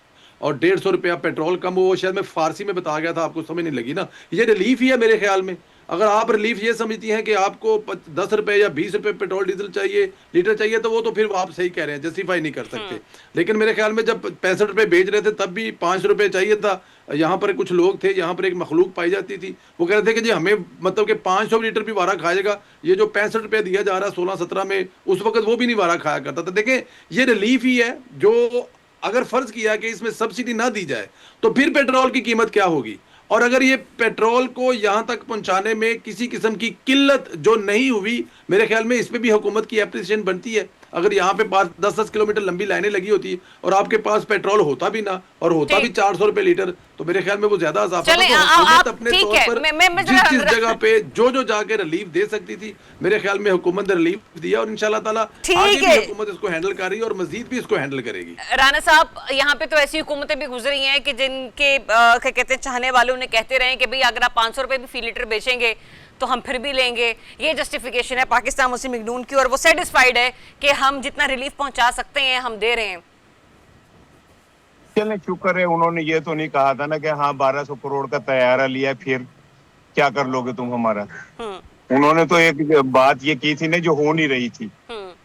और 150 रुपया पेट्रोल कम हुआ, शायद मैं फारसी में बता गया था, आपको समझ नहीं लगी ना। ये रिलीफ ही है मेरे ख्याल में। अगर आप रिलीफ ये समझती हैं कि आपको 10 रुपए या 20 रुपए पेट्रोल डीजल चाहिए, लीटर चाहिए, तो वो तो फिर आप सही कह रहे हैं, जस्टिफाई नहीं कर सकते। लेकिन मेरे ख्याल में जब 65 रुपए बेच रहे थे तब भी 5 रुपए चाहिए था। यहाँ पर कुछ लोग थे, यहाँ पर एक मखलूक पाई जाती थी, वो कह रहे थे कि जी हमें मतलब कि 500 लीटर भी वारा खाएगा, ये जो 65 रुपये दिया जा रहा है 16-17 में, उस वक्त वो भी नहीं वारा खाया करता था। देखें ये रिलीफ ही है, जो अगर फर्ज किया कि इसमें सब्सिडी ना दी जाए तो फिर पेट्रोल की कीमत क्या होगी, और अगर ये पेट्रोल को यहाँ तक पहुँचाने में किसी किस्म की किल्लत जो नहीं हुई, मेरे ख्याल में इस पर भी हुकूमत की एप्रिसिएशन बनती है। अगर यहाँ पे 5-10 किलोमीटर लंबी लाइनें लगी होती और आपके पास पेट्रोल होता भी ना और होता भी 400 रुपए लीटर, तो मेरे ख्याल में वो ज्यादा इजाफा था। तो हुकूमत अपने तौर पर जिस जगह पे जो जाके रिलीफ दे सकती थी, मेरे ख्याल में हुकूमत ने रिलीफ दिया, और इंशाल्लाह ताला आगे भी हुकूमत इसको हैंडल कर रही है और मजीद भी इसको हैंडल करेगी। राना साहब, यहाँ पे तो ऐसी हुकूमतें भी गुजरी हैं कि जिनके क्या कहते हैं चाहने वालों ने कहते रहे कि भाई अगर आप 500 रुपए भी फी लीटर बेचेंगे तो हम फिर भी लेंगे। ये जस्टिफिकेशन है पाकिस्तान मुस्लिम लीग नून की, और वो सेटिस्फाइड है कि हम जितना रिलीफ पहुंचा सकते हैं हम दे रहे हैं। चलें, शुक्र है उन्होंने ये तो नहीं कहा था ना कि हाँ 1200 करोड़ का तैयारा लिया फिर क्या कर लोगे तुम हमारा। उन्होंने तो एक बात ये की थी ना जो हो नहीं रही थी,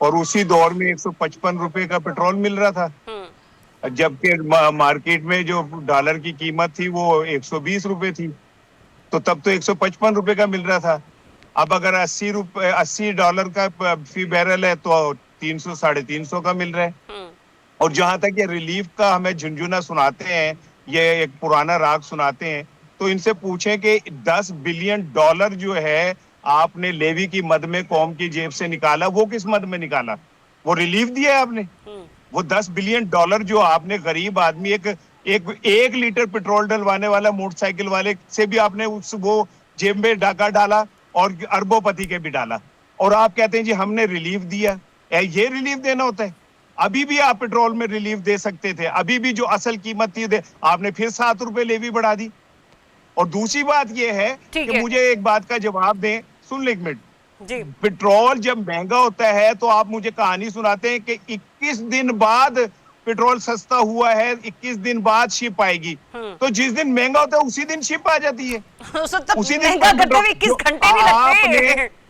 और उसी दौर में 155 रुपए का पेट्रोल मिल रहा था, जबकि मार्केट में जो डॉलर की कीमत थी वो 120 रुपए थी, तो तब तो 155 रुपए का मिल रहा था। अब अगर 80 डॉलर का फी बैरल है तो 300-350 का मिल रहा है। और जहां तक ये रिलीफ का हमें झुनझुना सुनाते हैं, ये एक पुराना राग सुनाते हैं, तो इनसे पूछें कि 10 बिलियन डॉलर जो है आपने लेवी की मद में कौम की जेब से निकाला, वो किस मद में निकाला? वो रिलीफ दिया है आपने। वो 10 बिलियन डॉलर जो आपने गरीब आदमी एक लीटर पेट्रोल डलवाने वाला मोटरसाइकिल वाले से भी आपने वो जेब में डाका डाला, और अरबोपति के भी डाला, और आप कहते हैं जी हमने रिलीफ दिया। ये रिलीफ देना होता है? अभी भी आप पेट्रोल में रिलीफ दे सकते थे, अभी भी जो असल कीमत थी आपने फिर 7 रुपए लेवी बढ़ा दी। और दूसरी बात यह है कि मुझे एक बात का जवाब दें, सुन ले एक मिनट जी। पेट्रोल जब महंगा होता है तो आप मुझे कहानी सुनाते हैं कि 21 दिन बाद पेट्रोल सस्ता हुआ है, 21 दिन बाद शिप आएगी, तो जिस दिन महंगा होता है उसी दिन शिप आ जाती है। उसी दिन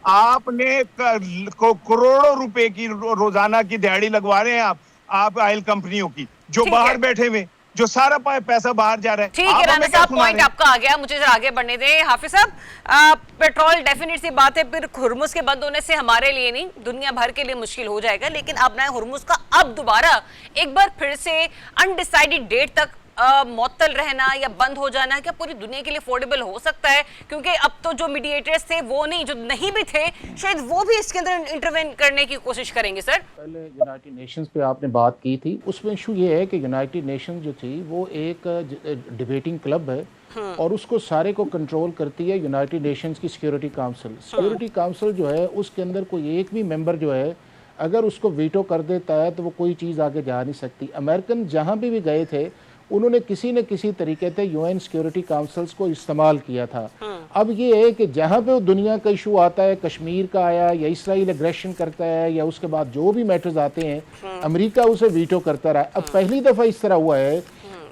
आपने करोड़ों रुपए की रोजाना की दिहाड़ी लगवा रहे हैं आप ऑयल कंपनियों की, जो बाहर बैठे हुए, जो सारा पैसा बाहर जा रहा है। ठीक है राना साहब, पॉइंट आपका आ गया, मुझे जरा आगे बढ़ने दें। हाफिज साहब, पेट्रोल डेफिनेट सी बात है, फिर हुर्मुज के बंद होने से हमारे लिए नहीं दुनिया भर के लिए मुश्किल हो जाएगा, लेकिन अब ना हुर्मुज का अब दोबारा एक बार फिर से अनडिसाइडेड डेट तक मुअत्तल रहना या बंद हो जाना क्या पूरी दुनिया के लिए अफोर्डेबल हो सकता है? क्योंकि अब तो जो मीडिएटर्स थे वो नहीं, जो नहीं भी थे शायद वो भी इसके अंदर इंटरवेन करने की कोशिश करेंगे। सर, पहले यूनाइटेड नेशंस पे आपने बात की थी, उसमें इशू ये है कि यूनाइटेड नेशंस जो थी वो एक डिबेटिंग क्लब है और उसको सारे को कंट्रोल करती है यूनाइटेड नेशंस की सिक्योरिटी काउंसिल। सिक्योरिटी काउंसिल जो है उसके अंदर कोई एक भी मेंबर जो है अगर उसको वीटो कर देता है तो वो कोई चीज़ आगे जा नहीं सकती। अमेरिकन जहाँ भी गए थे उन्होंने किसी न किसी तरीके से यूएन सिक्योरिटी काउंसिल्स को इस्तेमाल किया था। अब ये है कि जहाँ पे दुनिया का इशू आता है, कश्मीर का आया या इसराइल एग्रेशन करता है या उसके बाद जो भी मैटर्स आते हैं, अमेरिका उसे वीटो करता रहा है। अब पहली दफ़ा इस तरह हुआ है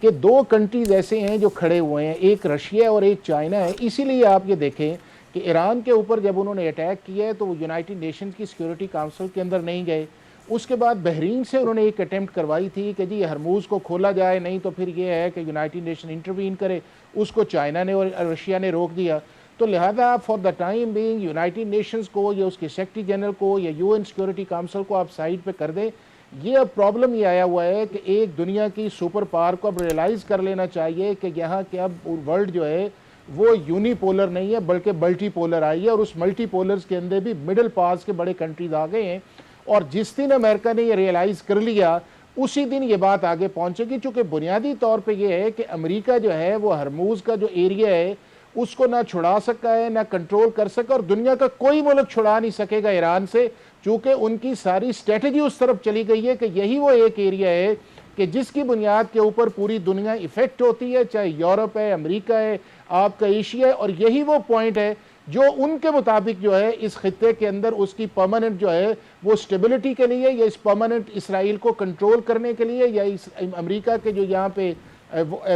कि दो कंट्रीज ऐसे हैं जो खड़े हुए हैं, एक रशिया और एक चाइना है। इसीलिए आप ये देखें कि ईरान के ऊपर जब उन्होंने अटैक किया है तो वो यूनाइटेड नेशंस की सिक्योरिटी काउंसिल के अंदर नहीं गए। उसके बाद बहरीन से उन्होंने एक अटेम्प्ट करवाई थी कि जी हरमूज़ को खोला जाए, नहीं तो फिर ये है कि यूनाइटेड नेशन इंटरवीन करे। उसको चाइना ने और रशिया ने रोक दिया। तो लिहाजा for the time being United Nations को या उसके सेक्रेटरी जनरल को या यूएन सिक्योरिटी काउंसिल को आप साइड पे कर दें। ये अब प्रॉब्लम ये आया हुआ है कि एक दुनिया की सुपर पावर को अब रियलाइज़ कर लेना चाहिए कि यहाँ के अब वर्ल्ड जो है वो यूनिपोलर नहीं है बल्कि मल्टीपोलर आई है, और उस मल्टीपोलर्स के अंदर भी मिडिल पास के बड़े कंट्रीज आ गए हैं। और जिस दिन अमेरिका ने ये रियलाइज़ कर लिया उसी दिन ये बात आगे पहुंचेगी, चूँकि बुनियादी तौर पे ये है कि अमेरिका जो है वो हरमूज़ का जो एरिया है उसको ना छुड़ा सका है ना कंट्रोल कर सका, और दुनिया का कोई मुल्क छुड़ा नहीं सकेगा ईरान से, चूँकि उनकी सारी स्ट्रेटजी उस तरफ चली गई है कि यही वो एक एरिया है कि जिसकी बुनियाद के ऊपर पूरी दुनिया इफेक्ट होती है, चाहे यूरोप है, अमेरिका है, आपका एशिया है। और यही वो पॉइंट है जो उनके मुताबिक जो है इस खित्ते के अंदर उसकी परमानेंट जो है वो स्टेबिलिटी के लिए या इस परमानेंट इसराइल को कंट्रोल करने के लिए या इस अमेरिका के जो यहाँ पे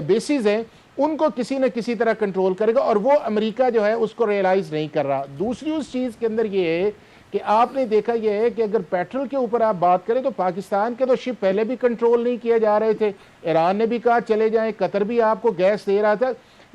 बेसिस हैं उनको किसी न किसी तरह कंट्रोल करेगा, और वो अमेरिका जो है उसको रियलाइज़ नहीं कर रहा। दूसरी उस चीज़ के अंदर ये है कि आपने देखा यह है कि अगर पेट्रोल के ऊपर आप बात करें तो पाकिस्तान के तो शिप पहले भी कंट्रोल नहीं किए जा रहे थे, ईरान ने भी कहा चले जाएं, कतर भी आपको गैस दे रहा था।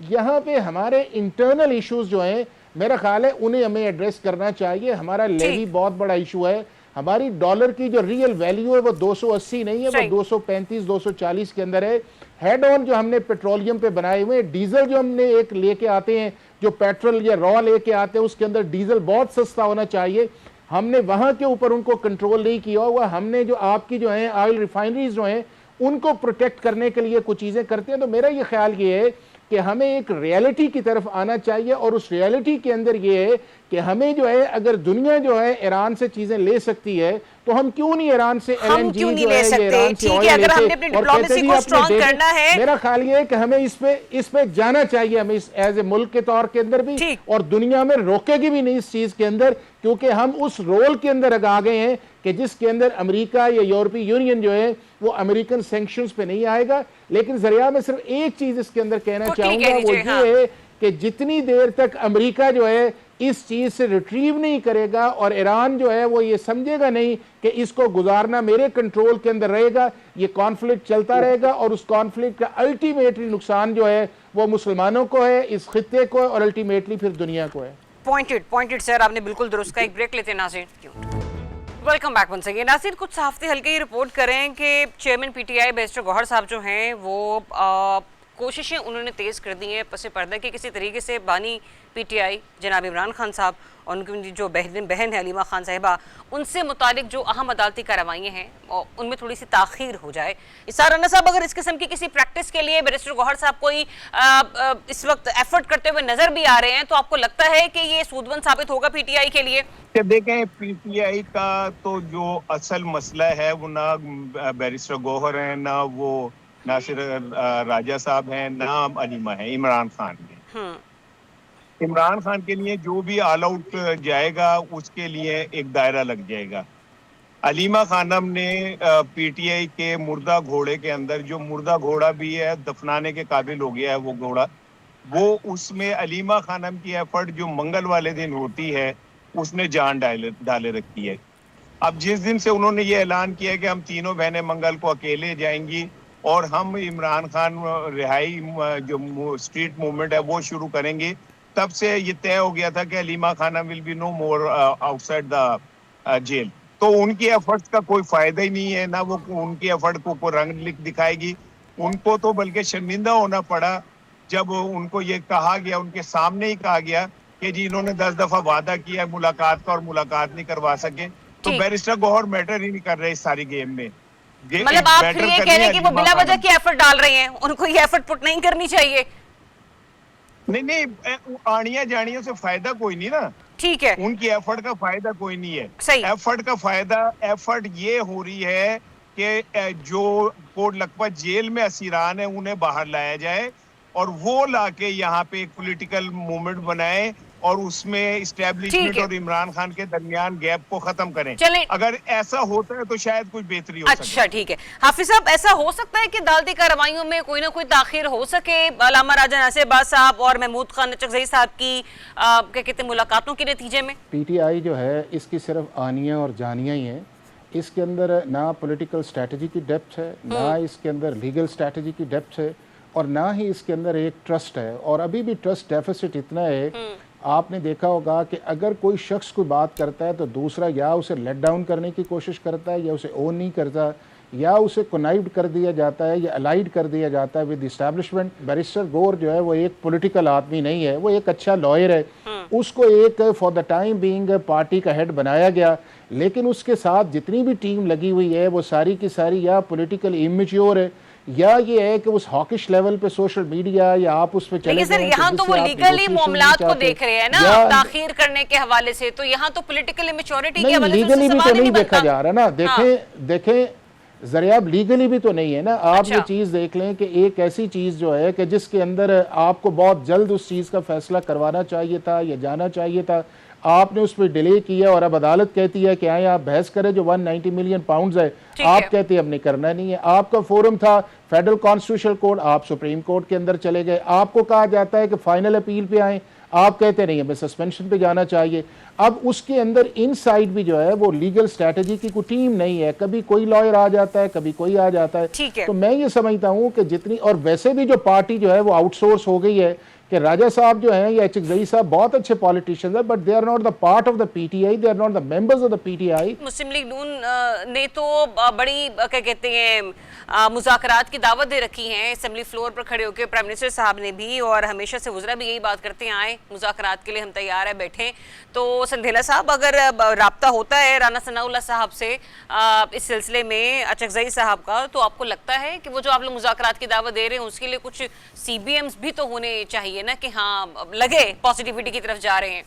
यहाँ पे हमारे इंटरनल इश्यूज जो हैं मेरा ख्याल है उन्हें हमें एड्रेस करना चाहिए। हमारा लेवी बहुत बड़ा इशू है, हमारी डॉलर की जो रियल वैल्यू है वो 280 नहीं है, वो 235 240 के अंदर है। हेड ऑन जो हमने पेट्रोलियम पे बनाए हुए हैं, डीजल जो हमने एक लेके आते हैं, जो पेट्रोल या रॉ लेके आते हैं उसके अंदर डीजल बहुत सस्ता होना चाहिए, हमने वहां के ऊपर उनको कंट्रोल नहीं किया हुआ। हमने जो आपकी जो है ऑयल रिफाइनरीज जो हैं उनको प्रोटेक्ट करने के लिए कुछ चीजें करते हैं। तो मेरा ये ख्याल ये है कि हमें एक रियलिटी की तरफ आना चाहिए, और उस रियलिटी के अंदर ये है कि हमें जो है अगर दुनिया जो है ईरान से चीजें ले सकती है तो हम क्यों नहीं ईरान से एलएनजी जो है ईरान से ऑयल लेते और कहते भी अपने देश। मेरा ख्याल ये है कि हमें इस पे जाना चाहिए, हमें एज ए मुल्क के तौर के अंदर भी, और दुनिया में रोकेगी भी नहीं इस चीज के अंदर, क्योंकि हम उस रोल के अंदर आ गए हैं कि जिसके अंदर अमेरिका या यूरोपीय यूनियन जो है वो अमेरिकन सैंक्शंस पे नहीं आएगा। लेकिन जरिया में सिर्फ एक चीज इसके अंदर कहना चाहूंगा, वो ये है कि जितनी देर तक अमेरिका जो है इस चीज से रिट्रीव नहीं करेगा और ईरान जो है वो ये समझेगा नहीं कि इसको गुजारना मेरे कंट्रोल के अंदर रहेगा, ये कॉन्फ्लिक्ट चलता रहेगा, और उस कॉन्फ्लिक्ट का अल्टीमेटली नुकसान जो है वो मुसलमानों को है, इस खित्ते को है, और अल्टीमेटली फिर दुनिया को है। पॉइंटेड सर, आपने बिल्कुल दुरुस्त कहा। एक ब्रेक लेते हैं नाज़रीन। Welcome back once again. नाज़रीन, कुछ सहाफ़ती हल्के ये रिपोर्ट करें कि चेयरमैन पीटीआई बैरिस्टर गौहर साहब जो हैं वो कोशिशें उन्होंने तेज़ कर दी हैं पसे पर्दा के किसी तरीके से बानी पीटीआई जनाब इमरान खान साहब और उनकी जो बहन है अलीमा खान साहिबा, उनसे मुतालिक जो अहम अदालती कार्रवाइयाँ हैं और उनमें थोड़ी सी ताख़ीर हो जाए। इसार राना साहब, अगर इस किस्म की किसी प्रैक्टिस के लिए बैरिस्टर गौहर साहब कोई इस वक्त एफर्ट करते हुए नज़र भी आ रहे हैं, तो आपको लगता है कि ये सूदबंद साबित होगा पीटीआई के लिए? देखें, पीटीआई का तो जो असल मसला है वो ना बैरिस्टर गौहर है, ना वो नासिर राजा साहब हैं, ना अलीमा है, इमरान खान है। इमरान खान के लिए जो भी ऑल आउट जाएगा उसके लिए एक दायरा लग जाएगा। अलीमा खानम ने पीटीआई के मुर्दा घोड़े के अंदर, जो मुर्दा घोड़ा भी है दफनाने के काबिल हो गया है वो घोड़ा, वो उसमें अलीमा खानम की एफर्ट जो मंगल वाले दिन होती है उसने जान डाले रखी है। अब जिस दिन से उन्होंने ये ऐलान किया कि हम तीनों बहनें मंगल को अकेले जाएंगी और हम इमरान खान रिहाई जो स्ट्रीट मूवमेंट है वो शुरू करेंगे, तब से ये तय हो गया था कि Aleema Khanum will be no more outside the jail. तो उनकी एफर्ट्स का कोई फायदा ही नहीं है, ना वो उनकी एफर्ट को कोई रंग दिखाएगी। उनको तो बल्कि शर्मिंदा होना पड़ा जब उनको ये कहा गया, उनके सामने ही कहा गया कि जी इन्होंने 10 दफा वादा किया मुलाकात का और मुलाकात नहीं करवा सके। तो बैरिस्टर गौहर मैटर ही नहीं कर रहे इस सारी गेम में। मतलब आप फिर ये कह रहे हैं कि वो बिना वजह की एफर्ट डाल रहे हैं, उनको ये एफर्ट पुट नहीं करनी चाहिए? नहीं, आनिया जानियों से फायदा कोई नहीं ना। ठीक है, उनकी एफर्ट का फायदा कोई नहीं है। सही। एफर्ट का फायदा एफर्ट ये हो रही है कि जो कोट लखपत जेल में असीरान है उन्हें बाहर लाया जाए, और वो लाके यहाँ पे एक पॉलिटिकल मूवमेंट बनाए और उसमें ठीक इस्टेब्लिशमेंट है। और इमरान खान के दरमियान गैप को खत्म करें। चलें। अगर ऐसा होता है तो शायद कुछ बेहतरी हो अच्छा सके। ठीक है। हाफिज साहब, ऐसा हो सकता है कि अदालती कार्रवाइयों में कोई ना कोई ताखीर हो सके अलामा राजा नासिरबाज साहब और महमूद खान अचकजई साहब की क्या कहते हैं मुलाकातों के नतीजे में? पीटीआई जो है इसकी सिर्फ आनियाँ और जानियाँ ही हैं। इसके अंदर ना पॉलिटिकल स्ट्रेटजी की डेप्थ है, ना इसके अंदर लीगल स्ट्रेटजी की डेप्थ है, और ना ही इसके अंदर एक ट्रस्ट है। और अभी भी ट्रस्ट डेफिसिट इतना है, आपने देखा होगा कि अगर कोई शख्स कोई बात करता है तो दूसरा या उसे लेट डाउन करने की कोशिश करता है, या उसे ओन नहीं करता, या उसे कनाइव्ड कर दिया जाता है, या अलाइड कर दिया जाता है विद इस्टेब्लिशमेंट। बैरिस्टर गौर जो है वो एक पॉलिटिकल आदमी नहीं है, वो एक अच्छा लॉयर है। उसको एक for the time being party का हेड बनाया गया, लेकिन उसके साथ जितनी भी टीम लगी हुई है वो सारी की सारी या पॉलिटिकल इमेच्योर है, या ये है कि उस हॉकिश लेवल पे सोशल मीडिया या आप उस पे चले लेकिन सर गए यहाँ कि तो वो जिससे आप लीगली negotiation मामलात नहीं को चाहते। देख रहे हैं ना, या ताखीर करने के हवाले से, तो यहाँ तो पॉलिटिकल इमेच्योरिटी के नहीं, हवाले से लीगली भी सवाल तो ही नहीं देखा बनता। जा रहा ना। देखें जरियाब लीगली भी तो नहीं है ना। आप अच्छा। ये चीज़ देख लें कि एक ऐसी चीज़ जो है कि जिसके अंदर आपको बहुत जल्द उस चीज़ का फैसला करवाना चाहिए था या जाना चाहिए था, आपने उस पर डिले किया और अब अदालत कहती है कि आए आप बहस करें जो 190 मिलियन पाउंड्स है, ठीक आप है। कहते हैं अब नहीं करना नहीं है। आपका फोरम था फेडरल कॉन्स्टिट्यूशनल कोर्ट, आप सुप्रीम कोर्ट के अंदर चले गए। आपको कहा जाता है कि फाइनल अपील पे आए, आप कहते नहीं हमें सस्पेंशन पे जाना चाहिए। अब उसके अंदर इनसाइड भी जो है वो लीगल स्ट्रैटेजी की कोई टीम नहीं है, कभी कोई लॉयर आ जाता है, कभी कोई आ जाता है। ठीक है। तो मैं ये समझता हूँ कि जितनी, और वैसे भी जो पार्टी जो है वो आउटसोर्स हो गई है कि राजा साहब जो हैं या अचकजई साहब बहुत अच्छे पॉलिटिशियंस हैं, but they are not the part of the PTI, they are not the members of the PTI. Muslim League Noon ने तो बड़ी क्या कहते हैं मुज़ाकरात की दावत दे रखी है असेंबली फ्लोर पर खड़े होकर, प्राइम मिनिस्टर साहब ने भी, और हमेशा से वज़रा भी यही बात करते हैं, आए मुज़ाकरात के लिए हम तैयार है, बैठे। तो संधेला साहब, अगर राब्ता होता है राना सनाउल्लाह साहब से इस सिलसिले में अचकजई साहब का, तो आपको लगता है कि वो जो आप लोग मुज़ाकरात की दावत दे रहे हैं उसके लिए कुछ CBMs भी तो होने चाहिए ना, कि हाँ लगे पॉजिटिविटी की तरफ जा रहे हैं?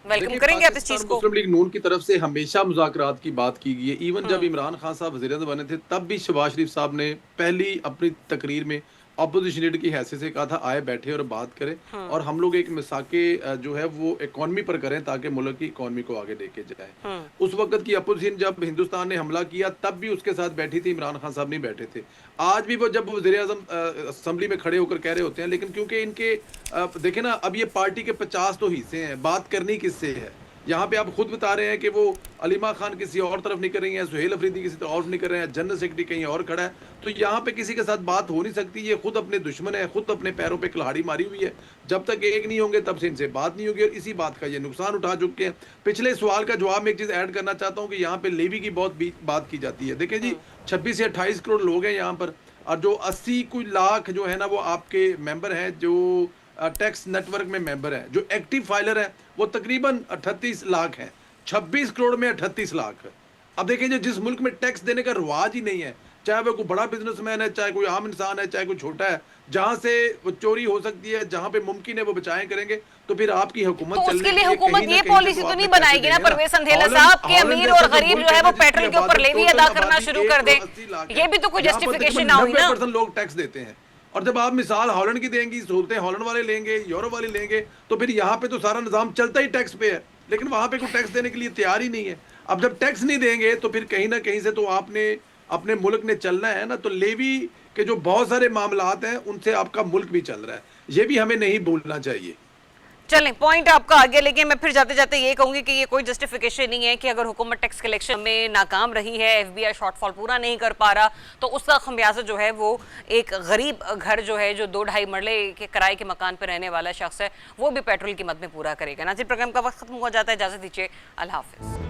वेलकम देखिए, करेंगे आप इस चीज पाकिस्तान को? मुस्लिम लीग नून की तरफ से हमेशा मुज़ाकरात की बात की गई है। इवन जब इमरान खान साहब वज़ीर-ए-आज़म बने थे तब भी शहबाज शरीफ साहब ने पहली अपनी तकरीर में अपोजिशन लीडर की हैसियत से कहा था आए बैठे और बात करें और हम लोग एक मिसाके जो है वो इकॉनमी पर करें ताकि मुल्क की इकॉनमी को आगे लेके जाए। उस वक्त की अपोजिशन जब हिंदुस्तान ने हमला किया तब भी उसके साथ बैठी थी, इमरान खान साहब नहीं बैठे थे। आज भी वो जब वज़ीर-ए-आज़म असेंबली में खड़े होकर कह रहे होते हैं, लेकिन क्योंकि इनके देखे ना, अब ये पार्टी के 50 तो हिस्से हैं, बात करनी किससे है। यहाँ पे आप खुद बता रहे हैं कि वो अलीमा खान किसी और तरफ नहीं कर रही हैं, सुहेल अफरीदी किसी तरफ और नहीं कर रहे हैं, जनरल सेक्रेटरी कहीं और खड़ा है, तो यहाँ पे किसी के साथ बात हो नहीं सकती। ये खुद अपने दुश्मन है, खुद अपने पैरों पे कुल्हाड़ी मारी हुई है। जब तक एक नहीं होंगे तब से इनसे बात नहीं होगी और इसी बात का ये नुकसान उठा चुके हैं। पिछले सवाल का जवाब में एक चीज़ ऐड करना चाहता हूँ कि यहाँ पे लेवी की बहुत बात की जाती है। देखिए जी, 26 से 28 करोड़ लोग हैं यहाँ पर, और जो 80 कोई लाख जो है ना वो आपके मेंबर हैं, जो टैक्स नेटवर्क में मेंबर है, जो एक्टिव फाइलर है वो तकरीबन 38 लाख हैं। 26 करोड़ में 38 लाख। अब देखिए जो जिस मुल्क में टैक्स देने का रिवाज ही नहीं है, चाहे वो कोई बड़ा बिजनेसमैन है, चाहे कोई आम इंसान है, चाहे कोई छोटा है, जहां से वो चोरी हो सकती है, जहां पे मुमकिन है वो बचाएं करेंगे, तो फिर आपकी हुकूमत तो उसके लिए हुकूमत ये पॉलिसी तो नहीं बनाएगी ना परवेज संधेला साहब कि अमीर और गरीब जो है वो पेट्रोल के ऊपर लेवी अदा करना शुरू कर दे? ये भी तो कोई जस्टिफिकेशन ना हुई ना। 90% लोग टैक्स देते हैं, और जब आप मिसाल हॉलैंड की देंगी, सहूलतें हॉलैंड वाले लेंगे, यूरोप वाले लेंगे, तो फिर यहाँ पे तो सारा निजाम चलता ही टैक्स पे है, लेकिन वहां पे कोई टैक्स देने के लिए तैयार ही नहीं है। अब जब टैक्स नहीं देंगे तो फिर कहीं ना कहीं से तो आपने अपने मुल्क ने चलना है ना। तो लेवी के जो बहुत सारे मामलात हैं उनसे आपका मुल्क भी चल रहा है, ये भी हमें नहीं भूलना चाहिए। चलें, पॉइंट आपका आगे, लेकिन मैं फिर जाते जाते ये कहूंगी कि ये कोई जस्टिफिकेशन नहीं है कि अगर हुकूमत टैक्स कलेक्शन में नाकाम रही है, FBI शॉर्टफॉल पूरा नहीं कर पा रहा, तो उसका खमियाजा जो है वो एक गरीब घर जो है, जो 2-2.5 मरले के किराए के मकान पर रहने वाला शख्स है, वो भी पेट्रोल की मद में पूरा करेगा। नाज़रीन, प्रोग्राम का वक्त खत्म हो जाता है, इजाजत दीजिए, अल्लाह हाफिज़।